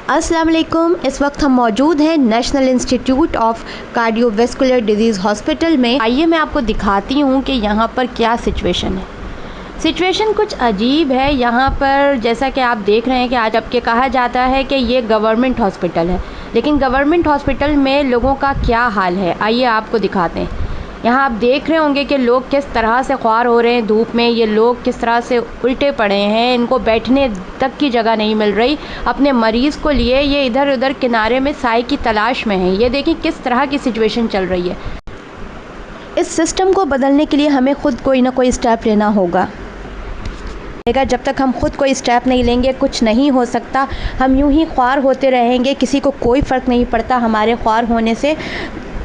अस्सलाम वालेकुम। इस वक्त हम मौजूद हैं national institute of cardiovascular disease hospital में। आइए मैं आपको दिखाती हूँ कि यहाँ पर क्या सिचुएशन है। सिचुएशन कुछ अजीब है यहाँ पर। जैसा कि आप देख रहे हैं कि आज आपके कहा जाता है कि ये गवर्नमेंट हॉस्पिटल है, लेकिन गवर्नमेंट हॉस्पिटल में लोगों का क्या हाल है आइए आपको दिखाते हैं। यहाँ आप देख रहे होंगे कि लोग किस तरह से ख्वार हो रहे हैं धूप में। ये लोग किस तरह से उल्टे पड़े हैं, इनको बैठने तक की जगह नहीं मिल रही। अपने मरीज़ को लिए ये इधर उधर किनारे में साए की तलाश में हैं। ये देखें किस तरह की सिचुएशन चल रही है। इस सिस्टम को बदलने के लिए हमें ख़ुद कोई ना कोई स्टेप लेना होगा। जब तक हम खुद कोई स्टेप नहीं लेंगे कुछ नहीं हो सकता। हम यूं ही ख्वार होते रहेंगे, किसी को कोई फ़र्क नहीं पड़ता हमारे ख्वार होने से।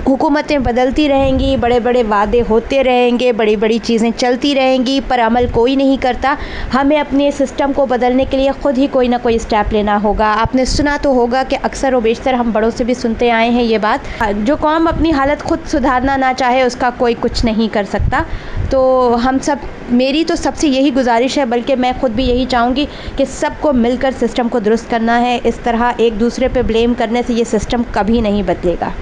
हुकूमतें बदलती रहेंगी, बड़े बड़े वादे होते रहेंगे, बड़ी बड़ी चीज़ें चलती रहेंगी, पर अमल कोई नहीं करता। हमें अपने सिस्टम को बदलने के लिए ख़ुद ही कोई ना कोई स्टेप लेना होगा। आपने सुना तो होगा कि अक्सर व बेशतर हम बड़ों से भी सुनते आए हैं ये बात, जो कौम अपनी हालत ख़ुद सुधारना ना चाहे उसका कोई कुछ नहीं कर सकता। तो हम सब, मेरी तो सबसे यही गुजारिश है, बल्कि मैं ख़ुद भी यही चाहूँगी कि सबको मिलकर सिस्टम को दुरुस्त करना है। इस तरह एक दूसरे पे ब्लेम करने से ये सिस्टम कभी नहीं बदलेगा।